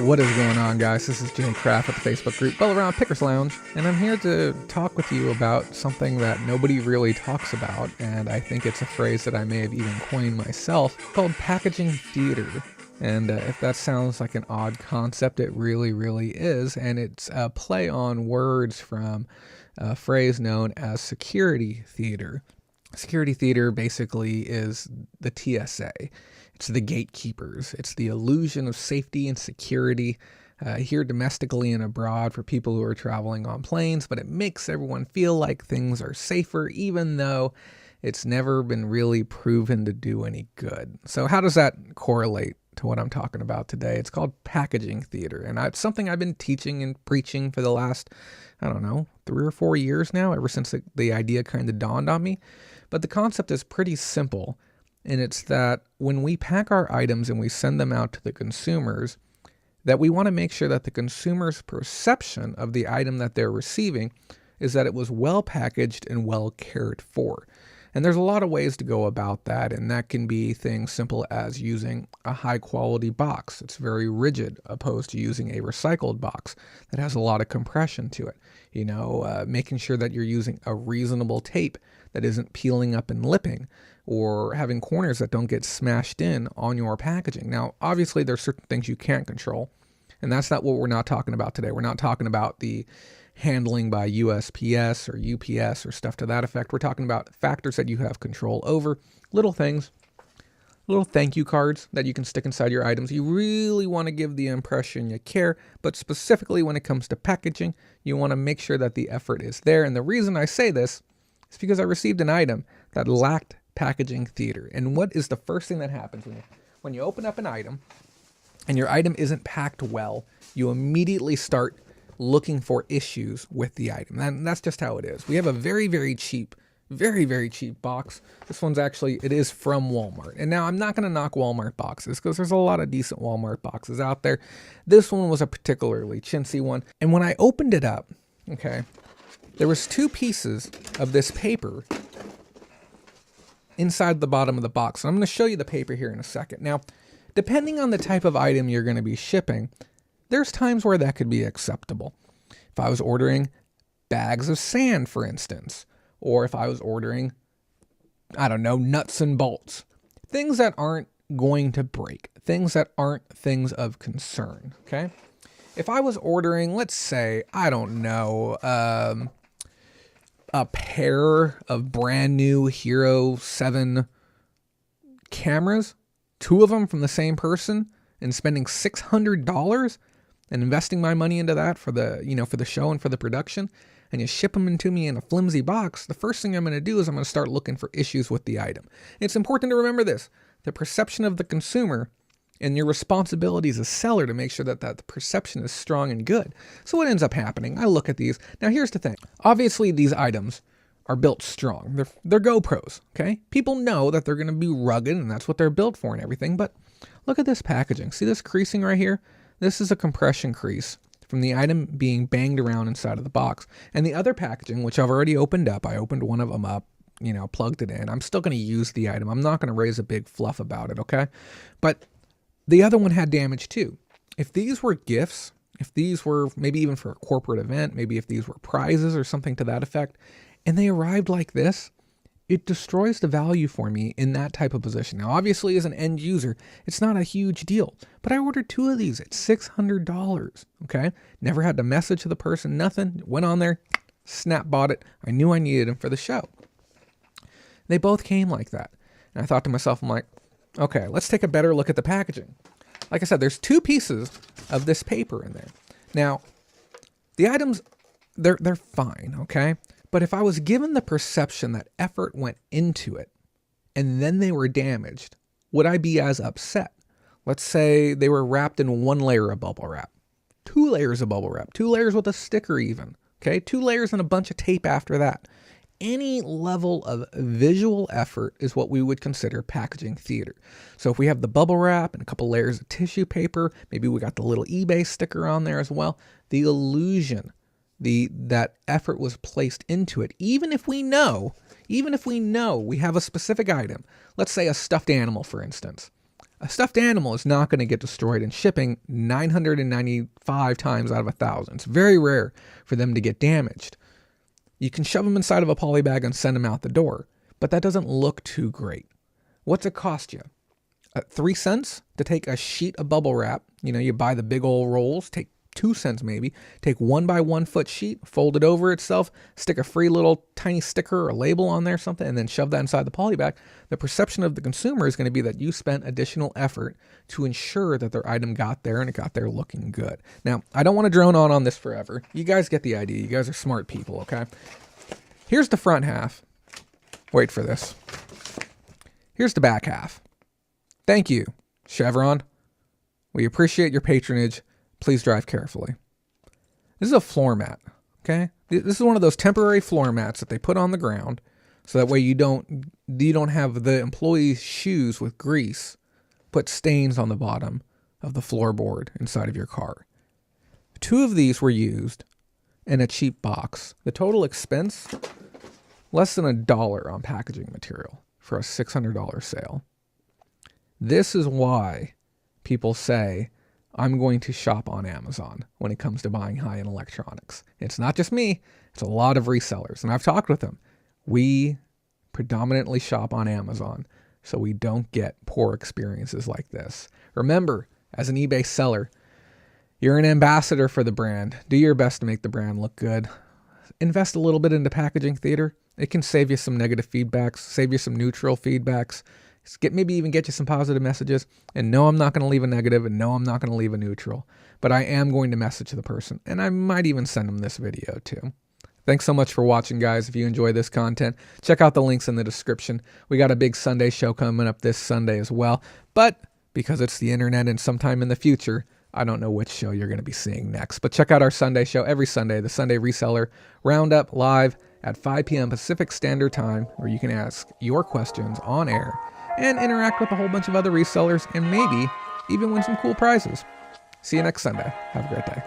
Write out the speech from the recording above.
What is going on, guys? This is Jim Kraft at the Facebook group Bell Around Pickers Lounge, and I'm here to talk with you about something that nobody really talks about, and I think it's a phrase that I may have even coined myself, called packaging theater. And if that sounds like an odd concept, it really is, and it's a play on words from a phrase known as security theater. Security theater basically is the TSA. It's the gatekeepers. It's the illusion of safety and security here domestically and abroad for people who are traveling on planes, but it makes everyone feel like things are safer, even though it's never been really proven to do any good. So how does that correlate to what I'm talking about today? It's called packaging theater, and it's something I've been teaching and preaching for the last, 3 or 4 years now, ever since the idea kind of dawned on me. But the concept is pretty simple. And it's that when we pack our items and we send them out to the consumers, that we want to make sure that the consumer's perception of the item that they're receiving is that it was well packaged and well cared for. And there's a lot of ways to go about that, and that can be things simple as using a high quality box. It's very rigid, opposed to using a recycled box that has a lot of compression to it. Making sure that you're using a reasonable tape that isn't peeling up and lipping, or having corners that don't get smashed in on your packaging. Now, obviously, there's certain things you can't control, and that's not what we're not talking about today. We're not talking about the handling by USPS or UPS or stuff to that effect. We're talking about factors that you have control over, little things, little thank you cards that you can stick inside your items. You really want to give the impression you care, but specifically when it comes to packaging, you want to make sure that the effort is there. And the reason I say this is because I received an item that lacked packaging theater. And what is the first thing that happens when you open up an item and your item isn't packed well? You immediately start looking for issues with the item. And that's just how it is. We have a very cheap box. This one's it is from Walmart. And now I'm not going to knock Walmart boxes because there's a lot of decent Walmart boxes out there. This one was a particularly chintzy one. And when I opened it up, there was 2 pieces of this paper inside the bottom of the box. And I'm going to show you the paper here in a second. Now, depending on the type of item you're going to be shipping, there's times where that could be acceptable. If I was ordering bags of sand, for instance, or if I was ordering, nuts and bolts, things that aren't going to break, things that aren't things of concern, okay? If I was ordering, let's say, a pair of brand new Hero 7 cameras, 2 of them from the same person, and spending $600 and investing my money into that for the show and for the production, and you ship them into me in a flimsy box, the first thing I'm going to do is I'm going to start looking for issues with the item. It's important to remember this: the perception of the consumer and your responsibility as a seller to make sure that the perception is strong and good. So what ends up happening? I look at these. Now here's the thing. Obviously these items are built strong. They're GoPros, okay? People know that they're going to be rugged and that's what they're built for and everything, but look at this packaging. See this creasing right here? This is a compression crease from the item being banged around inside of the box. And the other packaging, which I've already opened up, I opened one of them up, plugged it in. I'm still going to use the item. I'm not going to raise a big fluff about it, okay? But the other one had damage too. If these were gifts, if these were maybe even for a corporate event, maybe if these were prizes or something to that effect, and they arrived like this, it destroys the value for me in that type of position. Now, obviously, as an end user, it's not a huge deal, but I ordered 2 of these at $600, okay? Never had to message the person, nothing. Went on there, snap bought it. I knew I needed them for the show. They both came like that. And I thought to myself, I'm like, okay, let's take a better look at the packaging. Like I said, there's 2 pieces of this paper in there. Now, the items, they're fine, okay? But if I was given the perception that effort went into it and then they were damaged, would I be as upset? Let's say they were wrapped in 1 layer of bubble wrap, 2 layers of bubble wrap, 2 layers with a sticker even, okay? 2 layers and a bunch of tape after that. Any level of visual effort is what we would consider packaging theater. So if we have the bubble wrap and a couple layers of tissue paper, maybe we got the little eBay sticker on there as well, the illusion, that effort was placed into it, even if we know we have a specific item, let's say a stuffed animal, for instance. A stuffed animal is not going to get destroyed in shipping 995 times out of 1,000. It's very rare for them to get damaged. You can shove them inside of a poly bag and send them out the door, but that doesn't look too great. What's it cost you? 3 cents to take a sheet of bubble wrap. You buy the big old rolls, take 2 cents maybe, take 1 by 1 foot sheet, fold it over itself, stick a free little tiny sticker or label on there, something, and then shove that inside the poly bag. The perception of the consumer is going to be that you spent additional effort to ensure that their item got there and it got there looking good. Now, I don't want to drone on this forever. You guys get the idea. You guys are smart people, okay? Here's the front half. Wait for this. Here's the back half. Thank you, Chevron. We appreciate your patronage. Please drive carefully. This is a floor mat, okay? This is one of those temporary floor mats that they put on the ground so that way you don't have the employees' shoes with grease put stains on the bottom of the floorboard inside of your car. 2 of these were used in a cheap box. The total expense, less than $1 on packaging material for a $600 sale. This is why people say, I'm going to shop on Amazon when it comes to buying high-end electronics. It's not just me, it's a lot of resellers. And I've talked with them. We predominantly shop on Amazon, so we don't get poor experiences like this. Remember, as an eBay seller, you're an ambassador for the brand. Do your best to make the brand look good. Invest a little bit into packaging theater. It can save you some negative feedbacks, save you some neutral feedbacks. Maybe even get you some positive messages. And no, I'm not going to leave a negative, and no, I'm not going to leave a neutral. But I am going to message the person, and I might even send them this video too. Thanks so much for watching, guys. If you enjoy this content, check out the links in the description. We got a big Sunday show coming up this Sunday as well. But because it's the internet and sometime in the future, I don't know which show you're going to be seeing next. But check out our Sunday show every Sunday, the Sunday Reseller Roundup, live at 5 p.m. Pacific Standard Time, where you can ask your questions on air and interact with a whole bunch of other resellers and maybe even win some cool prizes. See you next Sunday. Have a great day.